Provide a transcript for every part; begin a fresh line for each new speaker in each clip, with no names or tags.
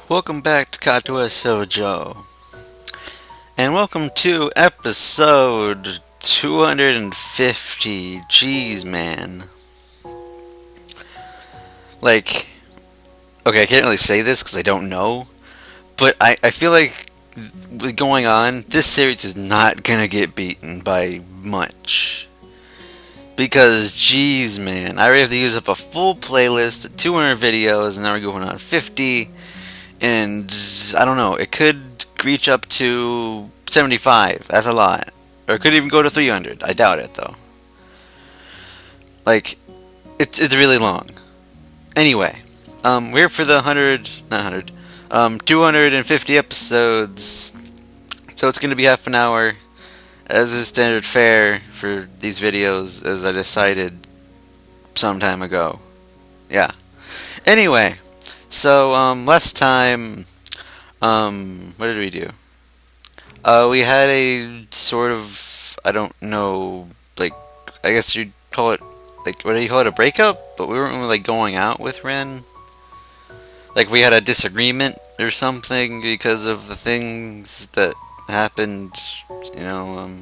Welcome back to Katawa Shoujo, and welcome to episode 250. Jeez, man. Like, okay, I can't really say this because I don't know, but I feel like with going on, this series is not gonna get beaten by much. Because, jeez, man, I already have to use up a full playlist of 200 videos, and now we're going on 50. And I don't know, it could reach up to 75. That's a lot. Or it could even go to 300. I doubt it, though. Like, it's really long. Anyway, we're here for the 100, not 100, 250 episodes. So it's going to be half an hour, as is standard fare for these videos, as I decided some time ago. Yeah. Anyway, so, last time, what did we do? We had a sort of, I don't know, like, I guess you'd call it, like, what do you call it, a breakup? But we weren't really, like, going out with Ren. Like, we had a disagreement or something because of the things that happened, you know,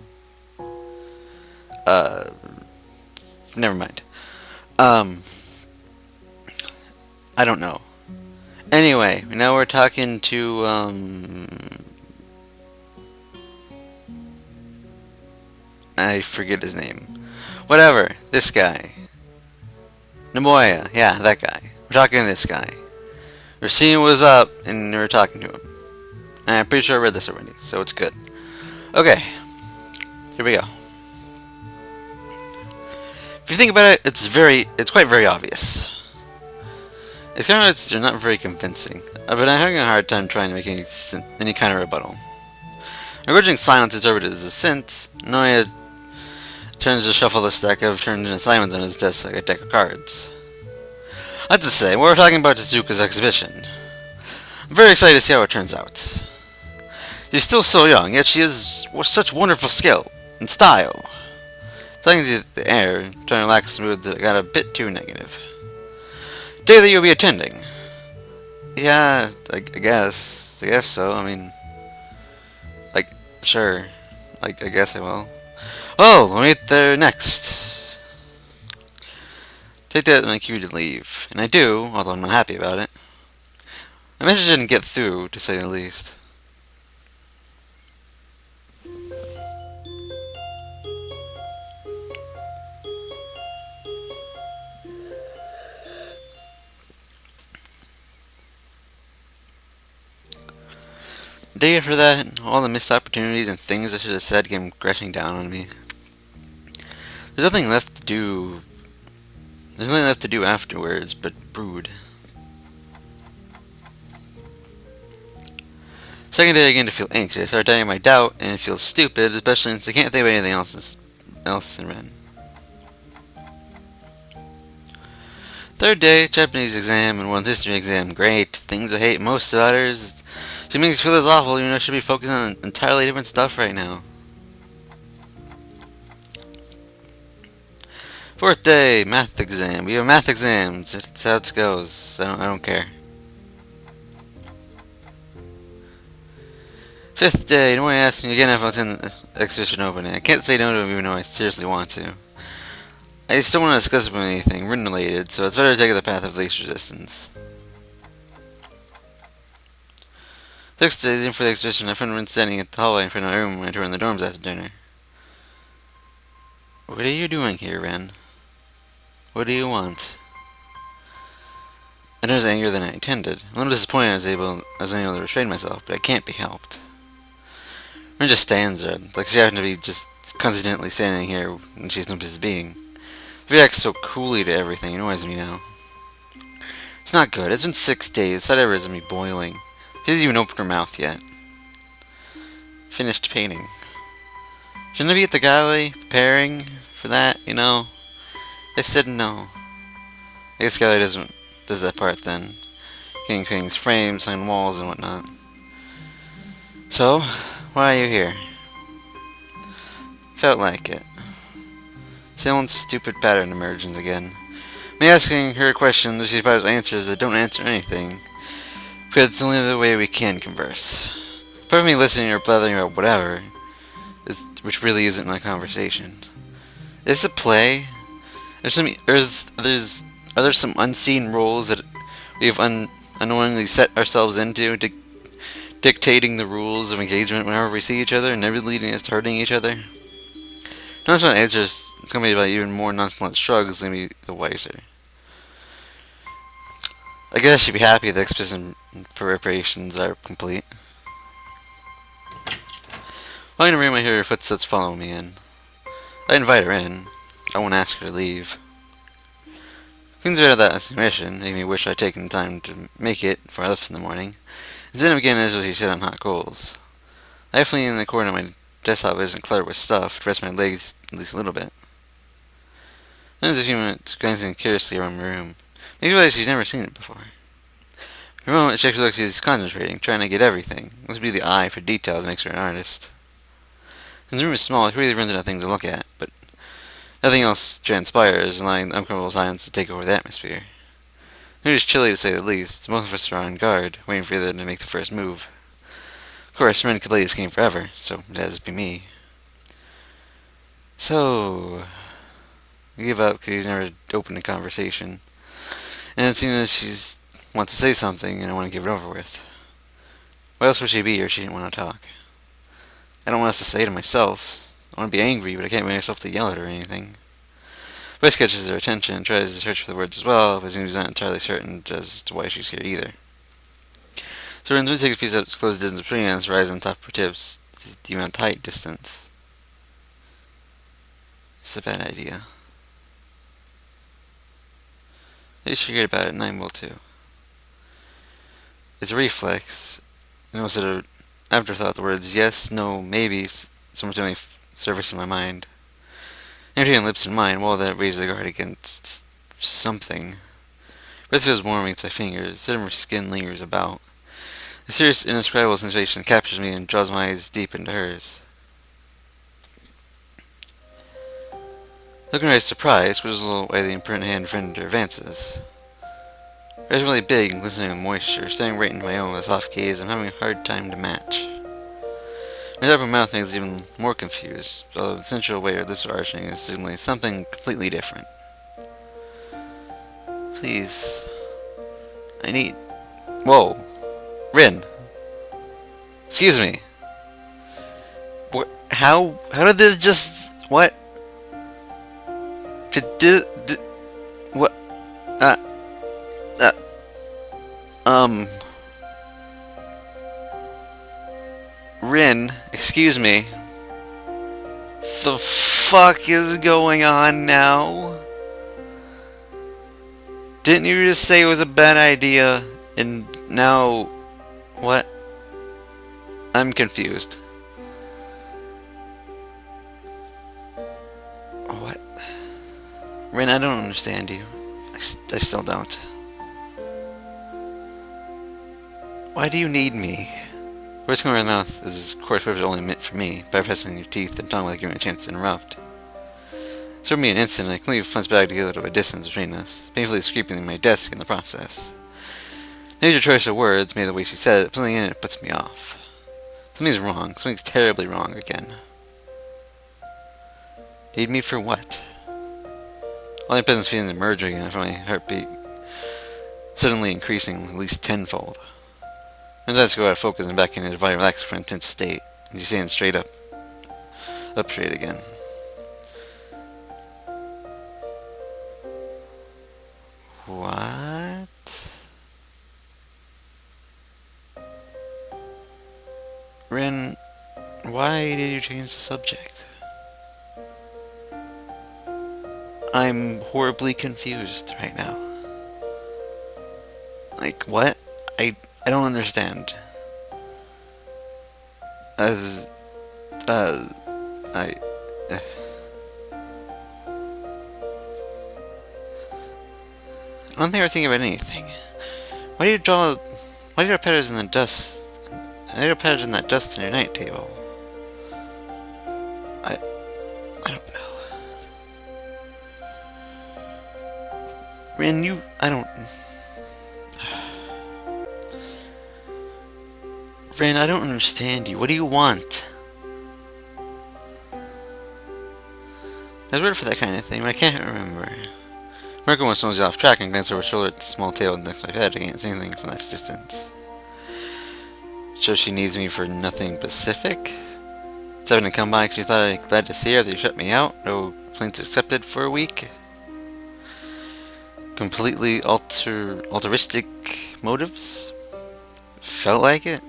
uh, never mind. Um, I don't know. Anyway, now we're talking to, I forget his name. Whatever, this guy. Namoya, yeah, that guy. We're talking to this guy. We're seeing what's up, and we're talking to him. And I'm pretty sure I read this already, so it's good. Okay, here we go. If you think about it, it's quite very obvious. It's kind of, they're not very convincing. But I'm having a hard time trying to make any kind of rebuttal. Encouraging silence is over as a sense. Noya turns to shuffle the stack of turned in assignments on his desk like a deck of cards. I have to say, we're talking about Tezuka's exhibition. I'm very excited to see how it turns out. She's still so young, yet she has such wonderful skill and style. Talking to the air, trying to relax the mood that got a bit too negative. Day that you'll be attending. Yeah, I guess. I guess so. I mean, like, sure. I guess I will. Oh, we'll meet there next. Take that as my cue to leave. And I do, although I'm not happy about it. My message didn't get through, to say the least. The day after that, all the missed opportunities and things I should have said came crashing down on me. There's nothing left to do. There's nothing left to do afterwards but brood. Second day I began to feel anxious. I started doubting my doubt, and it feels stupid, especially since I can't think of anything else than Ren. Third day, Japanese exam and one history exam. Great. Things I hate most about her is she makes me feel this awful, even though I should be focusing on entirely different stuff right now. Fourth day, math exam. We have math exams. That's how it goes. I don't care. Fifth day, no one asked me again if I was in the exhibition opening. I can't say no to him even though I seriously want to. I just don't want to discuss it with anything written related, so it's better to take the path of least resistance. Sixth day, in for the exhibition, I found Ren standing at the hallway in front of my room when I toured in the dorms after dinner. What are you doing here, Ren? What do you want? I know I was angrier than I intended. I'm a little disappointed I was unable to restrain myself, but I can't be helped. Ren just stands there, like she happened to be just coincidentally standing here when she's no business being. She reacts so coolly to everything, it annoys me now. It's not good. It's been 6 days. That ever has me boiling. She hasn't even opened her mouth yet. Finished painting. Shouldn't I be at the gallery preparing for that, you know? I said no. I guess gallery does that part then. Getting paintings frames on walls and whatnot. So, why are you here? Felt like it. Same stupid pattern emerges again. Me asking her questions, she provides answers that don't answer anything. But it's only the way we can converse. Part of me listening or blathering about whatever, which really isn't my conversation. Is this a play? Are there some unseen roles that we've unknowingly set ourselves into, dictating the rules of engagement whenever we see each other, and never leading us to hurting each other? Notice my answers it's going to be about even more nonchalant shrugs than me the wiser. I guess I should be happy that exposition preparations are complete. While in the room, I hear her footsteps follow me in. I invite her in. I won't ask her to leave. Things about that mission made me wish I'd taken the time to make it before I left in the morning. Instead of again as she said on hot coals. I left in the corner of my desktop isn't cluttered with stuff to rest my legs at least a little bit. Then there's a few minutes glancing curiously around the room. Makes me realize she's never seen it before. For a moment she actually looks like she's concentrating, trying to get everything. Must be the eye for details makes her an artist. Since the room is small, it really runs out of things to look at, but nothing else transpires, allowing the uncomfortable silence to take over the atmosphere. It is chilly to say the least. Most of us are on guard, waiting for the other to make the first move. Of course, men could play this game forever, so it has to be me. So, I give up because he's never opened a conversation. And it seems that she wants to say something, and I want to give it over with. What else would she be, or she didn't want to talk? I don't want else to say to myself. I want to be angry, but I can't bring myself to yell at her or anything. Bryce catches her attention and tries to search for the words as well, but seems not entirely certain as to why she's here either. So when we take a few steps, close the distance between us, rise on top of her tips, the amount of height distance. It's a bad idea. Maybe she forget about it, and I will too. It's a reflex. You know, instead of afterthought, the words yes, no, maybe, simultaneously surface in my mind. Empty and lips in mine, well, that raises the guard against something. Breath feels warm against my fingers. The her skin lingers about. A serious, indescribable sensation captures me and draws my eyes deep into hers. Looking at her surprise, which is a little way the imprint hand fender advances. Her eyes are really big and glistening with moisture, staring right into my own with a soft gaze I'm having a hard time to match. My type of mouth makes it even more confused, although the sensual way her lips are arching is signaling something completely different. Please. I need... Whoa. Rin. Excuse me. What? How did this just... What? What? Rin, excuse me. The fuck is going on now? Didn't you just say it was a bad idea, and now... What? I'm confused. What? Rin, I don't understand you. I still don't. Why do you need me? Words coming out of my mouth is, of course, only meant for me, bypassing your teeth and tongue without giving me a chance to interrupt. It took me an instant, and I clearly flensed back to get a little bit of distance between us, painfully scraping my desk in the process. Maybe your choice of words, made the way she said it, something in it puts me off. Something's wrong. Something's terribly wrong again. Need me for what? All my peasant's feelings emerging, and I felt my heartbeat suddenly increasing at least tenfold. As I go out of focus and back in his body relaxed for an intense state, and you stand straight up straight again. What? Rin, why did you change the subject? I'm horribly confused right now. Like, what? I don't understand. I... I don't think we're thinking about anything. Why do you draw patterns in the dust? Why do you patterns in that dust on your night table? I don't know. Rin, I don't... Rin, I don't understand you. What do you want? I was weird for that kind of thing, but I can't remember. Marco once knows off track and glanced over his shoulder at the small table next to my head. I can't see anything from that distance. So she needs me for nothing specific? It's having to come by because she thought I'd be glad to see her. They shut me out. No complaints accepted for a week. Completely altruistic motives? Felt like it?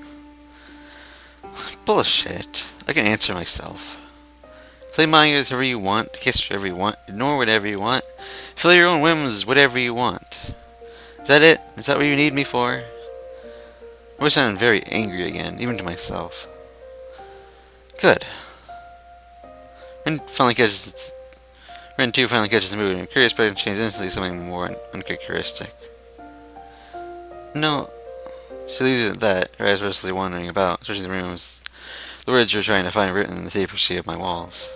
Bullshit. I can answer myself. Play mind games whatever you want, kiss whatever you want, ignore whatever you want, fill your own whims whatever you want. Is that it? Is that what you need me for? I was sounding very angry again, even to myself. Good. Ren 2 finally catches the mood, and I'm curious, but I can change instantly to something more uncharacteristic. No. She leaves it at that, her eyes restlessly wandering about, searching the rooms. The words you're trying to find written in the tapestry of my walls.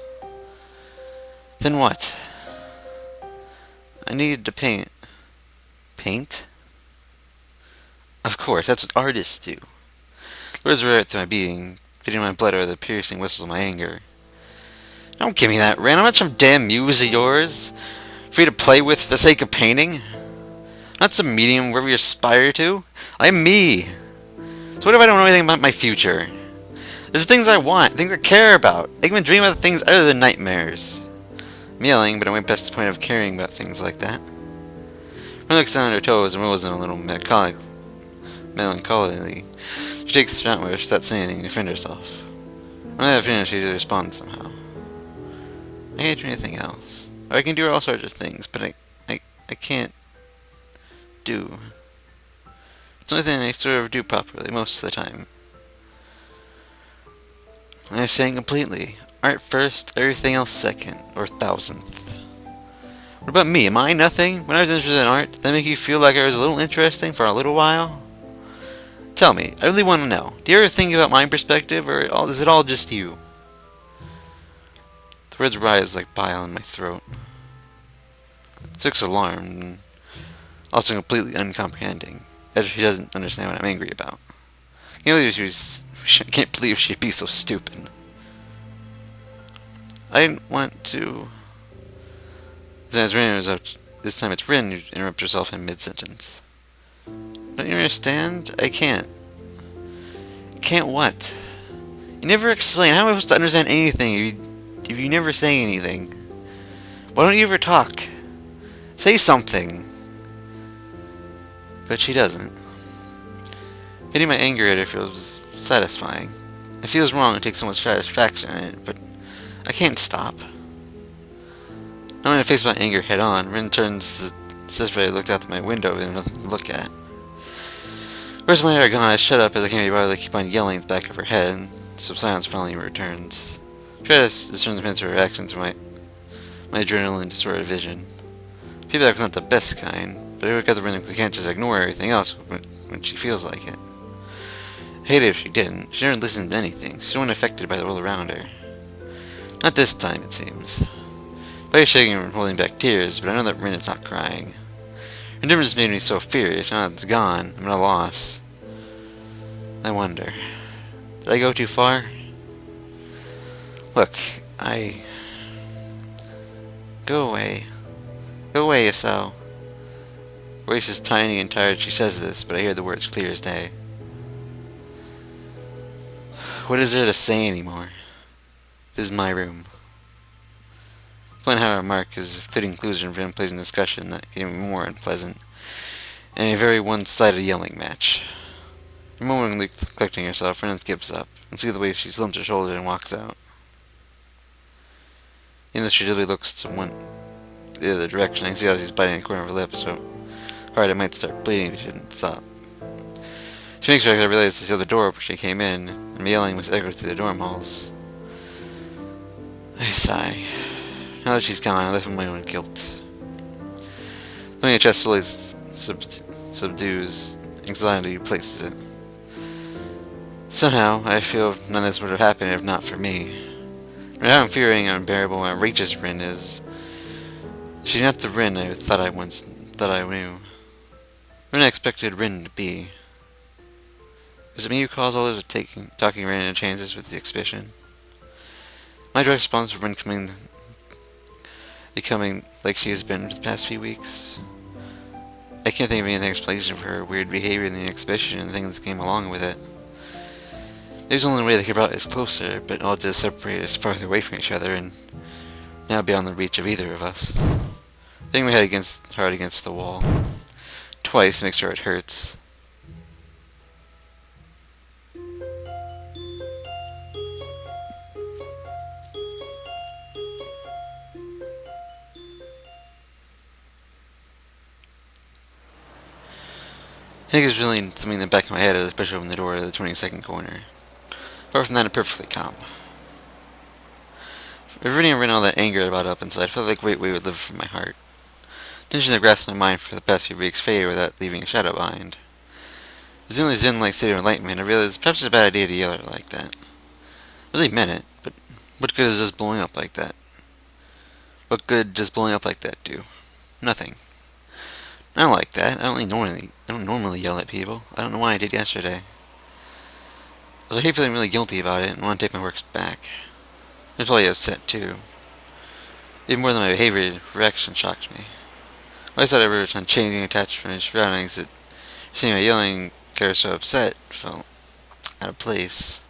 Then what? I needed to paint. Paint? Of course, that's what artists do. The words were right through my being, beating my blood over the piercing whistles of my anger. Don't give me that, Ren. I'm not some damn muse of yours. For you to play with for the sake of painting. I'm not some medium wherever you aspire to. I'm me. So what if I don't know anything about my future? There's things I want, things I care about. I can dream about things other than nightmares. I'm yelling, but I went past the point of caring about things like that. Ren looks down at her toes and rolls in a little melancholy. She takes the shot where she starts saying anything to defend herself. When I finish, she responds somehow. I can't do anything else. Or I can do all sorts of things, but I can't do. It's the only thing I sort of do properly most of the time. I understand completely. Art first, everything else second, or thousandth. What about me? Am I nothing? When I was interested in art, did that make you feel like I was a little interesting for a little while? Tell me, I really want to know. Do you ever think about my perspective, or is it all just you? The words rise like bile in my throat. Six alarmed, and also completely uncomprehending, as if she doesn't understand what I'm angry about. I can't believe she'd be so stupid. I didn't want to. This time it's Rin who interrupts herself in mid-sentence. Don't you understand? I can't. Can't what? You never explain. How am I supposed to understand anything if you never say anything? Why don't you ever talk? Say something. But she doesn't. Getting my anger at her feels satisfying. It feels wrong to take so much satisfaction in it, but I can't stop. Now when I face my anger head on, Rin turns to says I looked out my window and nothing to look at. Where's my hair gone? I shut up as I can't be bothered to keep on yelling at the back of her head, and some silence finally returns. Try to discern the her reactions from my adrenaline distorted vision. Feedback was not the best kind, but I got the Rin can't just ignore everything else when she feels like it. I hated if she didn't. She never listened to anything. She's so unaffected by the world around her. Not this time, it seems. Body's shaking and holding back tears, but I know that Rin is not crying. Her difference made me so furious. Now that it's gone, I'm at a loss. I wonder, did I go too far? Look, Go away. Go away, Isao. Her voice is tiny and tired she says this, but I hear the words clear as day. What is there to say anymore? This is my room. Plan how I remark is a fitting conclusion for an unpleasant discussion that became more unpleasant, and a very one-sided yelling match. Momentarily collecting herself, Ren gives up, and see the way she slumps her shoulder and walks out. Even though she really looks to the other direction, I can see how she's biting the corner of her lip, so hard it might start bleeding if she didn't stop. She makes sure I realize that she held the door where she came in, and my yelling was echoed through the dorm halls. I sigh. Now that she's gone, I live in my own guilt. Knowing her chest slowly subdues, anxiety replaces it. Somehow, I feel none of this would have happened if not for me. But how infuriating and unbearable and outrageous Rin is. She's not the Rin I thought I knew. Rin I expected Rin to be. Is it me who caused all this with talking random chances with the exhibition? My direct response for becoming like she has been for the past few weeks. I can't think of any explanation for her weird behavior in the exhibition and things that came along with it. It was the only way they could have brought us closer, but all it did is separate us farther away from each other and now beyond the reach of either of us. Hitting my head hard against the wall. Twice to make sure it hurts. I think it's really something in the back of my head as I push open the door to the 22nd corner. Apart from that, I'm perfectly calm. Everything and all that anger about up inside felt like a great weight would live from my heart. Tension that grasped my mind for the past few weeks faded without leaving a shadow behind. As the only zen-like state of enlightenment, I realized perhaps it's a bad idea to yell at her like that. I really meant it, but what good is just blowing up like that? What good does blowing up like that do? Nothing. I don't like that. I don't normally yell at people. I don't know why I did yesterday. I hate feeling really guilty about it and want to take my works back. I was probably upset too. Even more than my behavior, the reaction shocked me. I always thought I was on changing attached from my surroundings that seeing my yelling got her so upset felt out of place.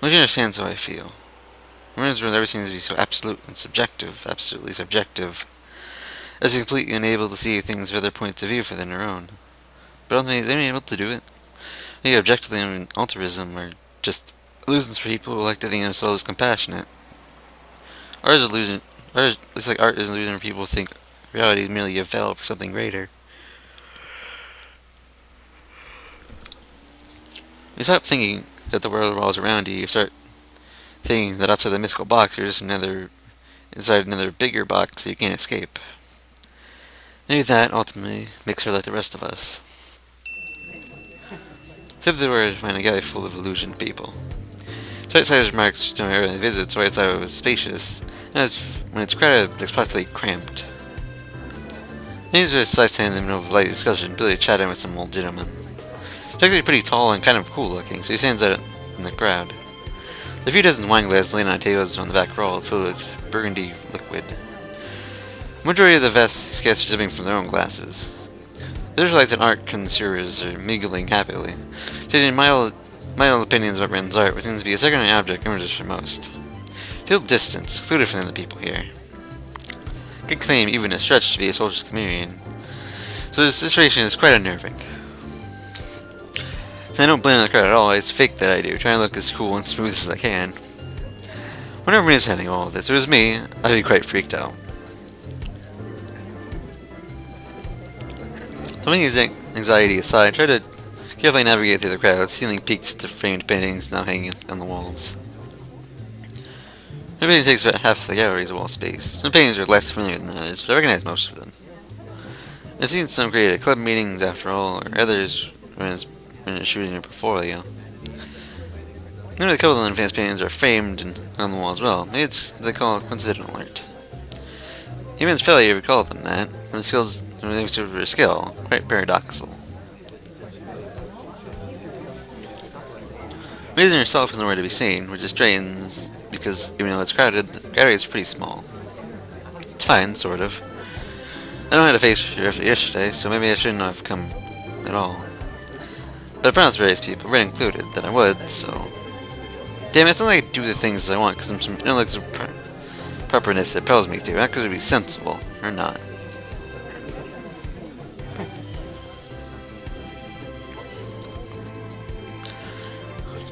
Well, you understand how I feel. Rooms where everything seems to be so absolute and subjective, absolutely subjective. I was completely unable to see things from other points of view than their own. But ultimately, they were able to do it. I think objectively and altruism are just illusions for people who like to think themselves compassionate. Art is illusion. It's like art is an illusion for people who think reality is merely a veil for something greater. You stop thinking that the world revolves around you. You start thinking that outside the mystical box, you're just inside another bigger box that you can't escape. Maybe that ultimately makes her like the rest of us. Except that we're in a galley full of illusioned people. So outsider's remarks during my early visits, where I thought it was spacious, and when it's crowded, it's practically cramped. These were side standing in the middle of a light discussion, Billy chatting with some old gentleman. He's actually pretty tall and kind of cool looking, so he stands out in the crowd. The few dozen wine glasses laying on tables on the back row filled with burgundy liquid. The majority of the guests are sipping from their own glasses. The Israelites and art connoisseurs are mingling happily, stating mild opinions about Ren's art, which seems to be a secondary object of interest for most. Feel distant, excluded from the people here. Can claim even a stretch to be a soldier's chameleon. So this situation is quite unnerving. And I don't blame the crowd at all, it's fake that I do, trying to look as cool and smooth as I can. When everyone is handling all of this, if it was me, I'd be quite freaked out. Putting his anxiety aside, I try to carefully navigate through the crowd, ceiling peaks to framed paintings now hanging on the walls. The painting takes about half the gallery's wall space. Some paintings are less familiar than others, but I recognize most of them. I've seen some created at club meetings after all, or others when it's shooting a portfolio. Maybe a couple of the advanced paintings are framed and on the wall as well. Maybe it's what they call coincidental art. Even failure would call them that, when they serve their skill, quite paradoxical. Raising yourself is nowhere to be seen, which is strange, because even though it's crowded, the gallery is pretty small. It's fine, sort of. I don't have a face yesterday, so maybe I shouldn't have come at all. But I promised various people, Red included, that I would, so... Damn it, it's not like I do the things I want, because I'm some intellectual properness that propels me to, not because it would be sensible, or not.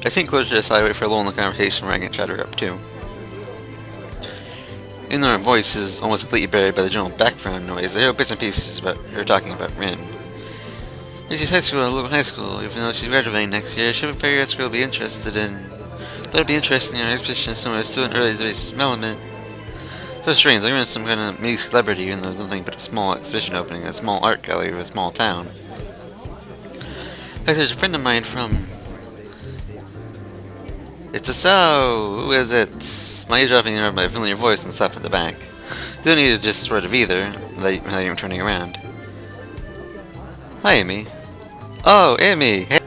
I think closer to the side, wait for a lull in the conversation where I can chatter up too. Even though her voice is almost completely buried by the general background noise, I hear bits and pieces about her talking about Rin. She's high school, a little high school, even though she's graduating next year. She would figure out school to be interested in. Thought it'd be interesting in her exhibition somewhere still in early development. So strange, like Rin's some kind of mini celebrity, even though it's nothing but a small exhibition opening, a small art gallery of a small town. In fact, there's a friend of mine from... It's a so. Who is it? My eavesdropping interrupted by a familiar voice and slap at the back. You don't need to just sort of either, without even turning around. Hi, Amy. Oh, Amy! Hey.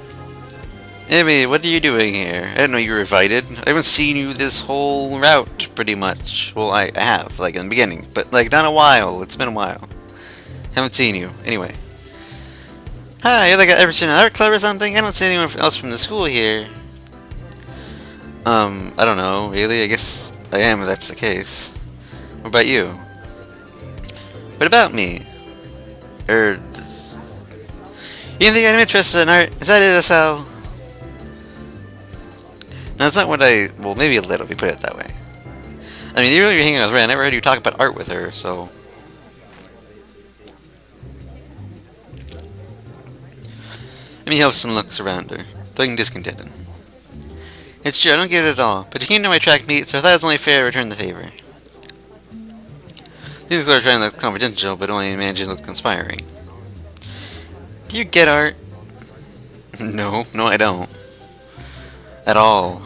Amy, what are you doing here? I didn't know you were invited. I haven't seen you this whole route, pretty much. Well, I have, like, in the beginning, but, like, not a while. It's been a while. Haven't seen you. Anyway. Hi, you're like an Everton art club or something? I don't see anyone else from the school here. I don't know, really. I guess I am if that's the case. What about you? What about me? You think I'm interested in art? Is that it, Sal? No, that's not what well, maybe a little, if you put it that way. I mean, you're hanging out with Ray. I never heard you talk about art with her, so... Amy helps and looks around her, looking discontented. It's true, I don't get it at all, but you came to my track meet, so I thought it was only fair to return the favor. These girls are trying to look confidential, but only managing to look conspiring. Do you get art? No, I don't. At all.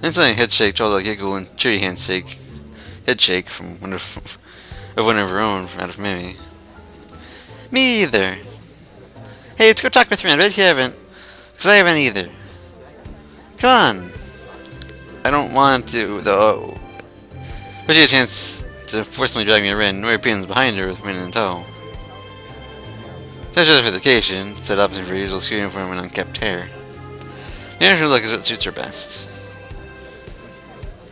Instantly, head shake, trouble giggle, and cheery handshake. Head shake from one of her own out of Mimi. Me either. Hey, let's go talk with Rand. But you haven't. Because I haven't either. Come on. I don't want to, though. But you had a chance to forcibly drag me to Rin. Mary Pins behind her with Rin in tow. Such other for the occasion, set up in her usual school uniform and unkempt hair. The natural look is what suits her best.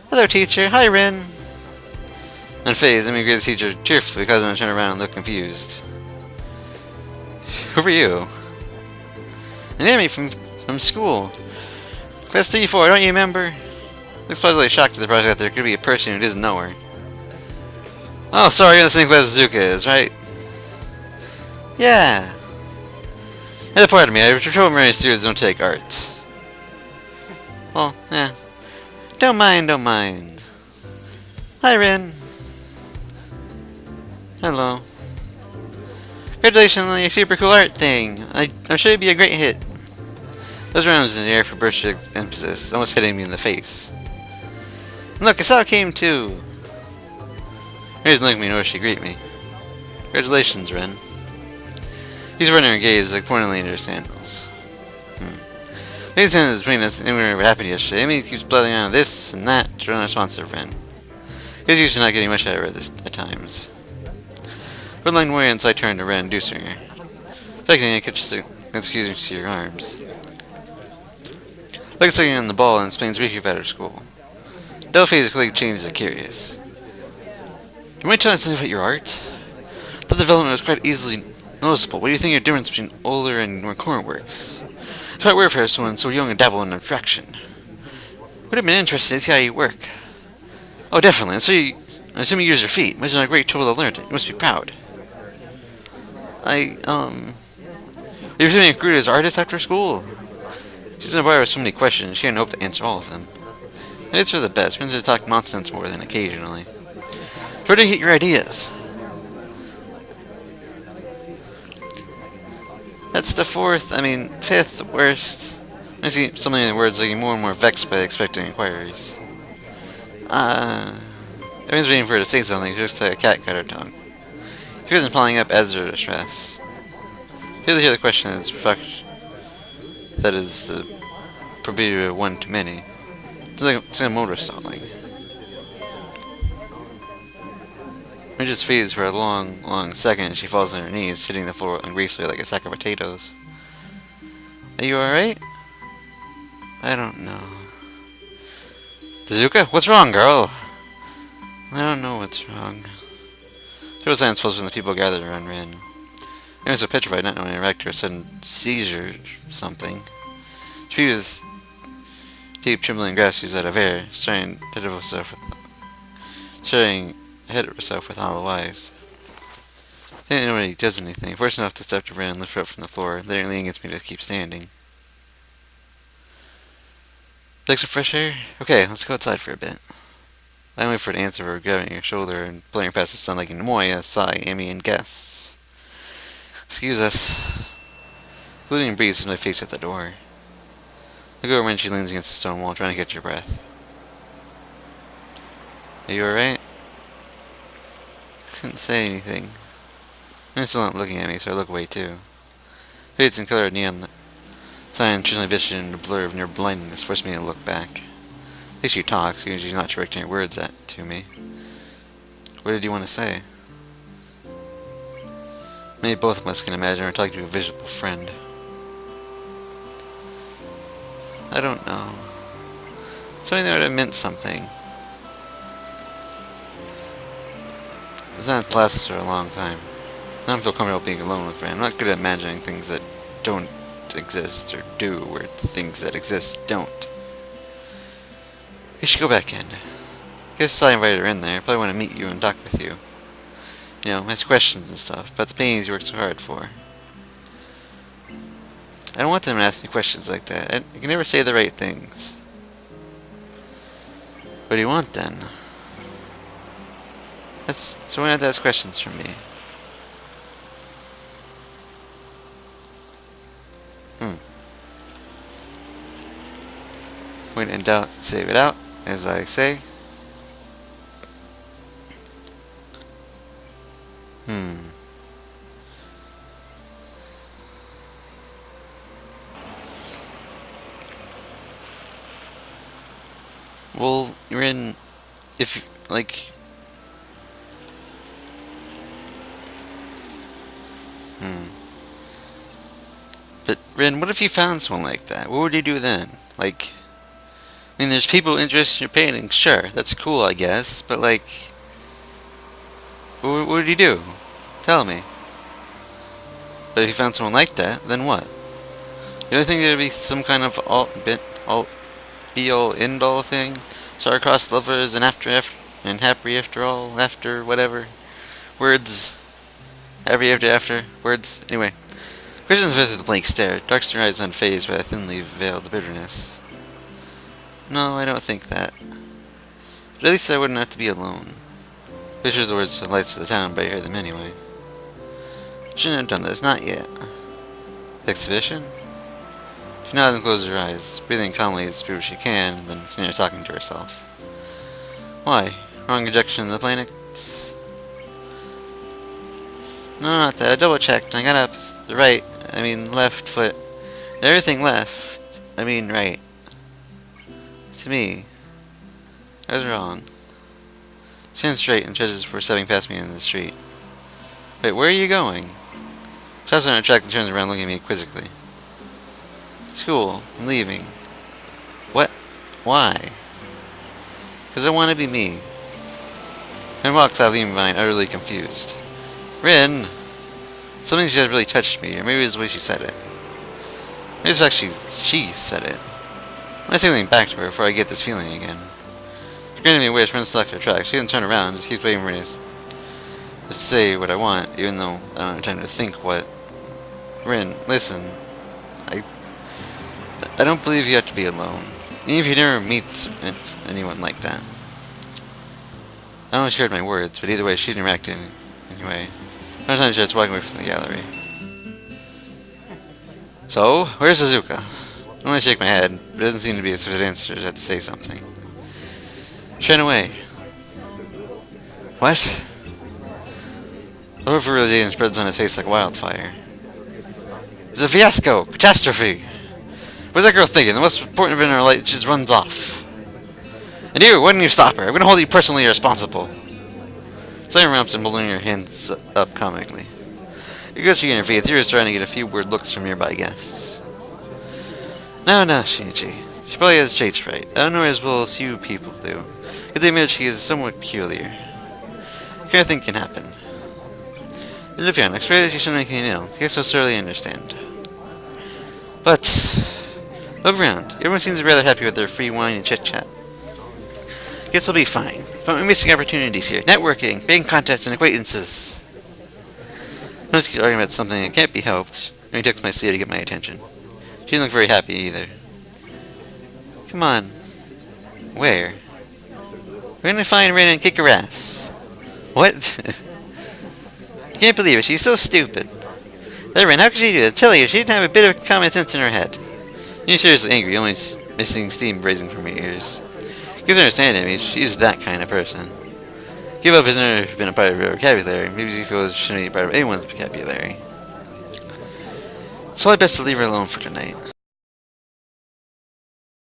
Hello, teacher. Hi, Rin. Unfazed, Amy greeted the teacher cheerfully because I turned around and looked confused. Who are you? I'm Amy from school. Class 3-4, don't you remember? Looks pleasantly shocked at the prospect that there could be a person who doesn't know her. Oh, sorry, you're in the same class as Zuka is, right? Yeah. And a part of me, I was told Mary students don't take art. Well, yeah. Don't mind. Hi, Rin. Hello. Congratulations on your super cool art thing. I'm sure it'd be a great hit. Those rounds in the air for burst of emphasis, almost hitting me in the face. And look, Asao came too. Mary's looking at me nor she greet me. Congratulations, Ren. He's running her gaze like pointedly into her sandals. Maybe the between us, and we were happy yesterday. Amy keeps blathering on this and that to run a response to Ren. He's usually not getting much out of her at times. Red line warrior inside turned to Ren, inducing her. Secondly, I catch the excusing to your arms. Like sucking on the ball and explains briefly about her school. Delphi's quickly changes to curious. You might tell us something about your art? The development was quite easily noticeable. What do you think of the difference between older and more current works? It's quite weird for someone so young and dabble in abstraction. Would have been interesting to see how you work. Oh, definitely. I assume you use your feet. It must have been a great tool to learn it. You must be proud. You're assuming Gruta as artist after school? She's in a bar with so many questions, she hadn't hoped to answer all of them. And it's for the best. Friends to talk nonsense more than occasionally. Try to get your ideas. That's the fifth worst. I see so many words looking more and more vexed by expecting inquiries. Everyone's waiting for her to say something. She looks like a cat cut her tongue. She isn't piling up as her distress. She doesn't hear the question as perfection. That is the proverbial one too many. It's like a motor stalling. It just fades for a long second. She falls on her knees, hitting the floor ungracefully like a sack of potatoes. Are you alright? I don't know. Tezuka, what's wrong, girl? I don't know what's wrong. There was silence from the people gathered around Ren. He was so petrified, not knowing to react to a sudden seizure or something. She was deep, trembling grasp out of air, staring ahead of herself with hollow eyes. I didn't know when he does anything. Forced enough to step to Ren and lift her up from the floor, letting her lean against me to keep standing. Like some fresh air? Okay, let's go outside for a bit. I wait for an answer for grabbing her shoulder and pulling her past the sun like Moya, Sai, Amy, and guests. Excuse us. Including breeze as my face at the door. I go over when she leans against the stone wall, trying to catch her breath. Are you alright? Couldn't say anything. I'm still not looking at me, so I look away too. Fades in color neon. Sign choosing vision in the blur of near blindness forced me to look back. At least she talks, even if she's not directing her words to me. What did you want to say? Maybe both of us can imagine we're talking to a visible friend. I don't know. Something that would have meant something. It's not lasted for a long time. I don't feel comfortable being alone with Ren. I'm not good at imagining things that don't exist or do, or things that exist don't. We should go back in. Guess I invited her in there. I probably want to meet you and talk with you. You know, ask questions and stuff about the paintings you worked so hard for. I don't want them to ask me questions like that. I can never say the right things. What do you want then? So why not ask questions from me? When in doubt, save it out, as I say. Well, you're in... If, like... But, Rin, what if you found someone like that? What would you do then? Like... I mean, there's people interested in your painting, sure, that's cool, I guess, but, like... What would you do? Tell me. But if you found someone like that, then what? You don't think there'd be some kind of be-all, end-all thing? Star-crossed lovers and and happy after all, after whatever. Words. Happy after words. Anyway. Christian's face with a blank stare. Darkster eyes unfazed by a thinly veiled bitterness. No, I don't think that. But at least I wouldn't have to be alone. Fisher's the words to the lights of the town, but I heard them anyway. Shouldn't have done this, not yet. Exhibition? She nodded and closed her eyes, breathing calmly as true as she can, and then continued talking to herself. Why? Wrong ejection of the planets? No, not that. I double-checked, and I got up the left foot. And everything left. Right. To me. I was wrong. Stands straight and judges for stepping past me in the street. Wait, where are you going? Stops on her track and turns around looking at me quizzically. School. I'm leaving. What? Why? Because I want to be me. And walks out leaving behind, utterly confused. Rin! Something she said really touched me, or maybe it was the way she said it. Maybe it's actually she said it. I say something back to her before I get this feeling again. She granted me a wish, Rin selected her track. She didn't turn around, just keeps waiting for me to say what I want, even though I don't have time to think what. Rin, listen. I don't believe you have to be alone. Even if you never meet anyone like that. I don't know if she heard my words, but either way, she didn't react in any way. Sometimes she was walking away from the gallery. So, where's Suzuka? I want to shake my head, but it doesn't seem to be a sort of answer. I have to say something. She ran away. What? The horror for realization spreads on his face like wildfire. It's a fiasco! Catastrophe! What's that girl thinking? The most important event in her life just runs off. And you, why didn't you stop her? I'm going to hold you personally responsible. Simon ramps and holding her hands up comically. It goes for you intervene. You're trying to get a few weird looks from nearby guests. No, Shinichi. She probably has stage fright. I don't know her as well as you people do. Get the image she is somewhat peculiar. What kind of thing can happen? There's a piano. Explain that she's something you know. I guess I'll certainly understand. But look around. Everyone seems rather happy with their free wine and chit-chat. Guess I'll be fine. But we're missing opportunities here. Networking, making contacts and acquaintances. I'm just arguing about something that can't be helped. And he took my seat to get my attention. She didn't look very happy either. Come on. Where? We're gonna find Rin and kick her ass. What? I can't believe it. She's so stupid. That Rin, how could she do that? I tell you, she didn't have a bit of common sense in her head. You're seriously angry, only missing steam rising from your ears. You can understand it. I mean, she's that kind of person. Give up has never been a part of her vocabulary. Maybe she feels she shouldn't be a part of anyone's vocabulary. It's probably best to leave her alone for tonight.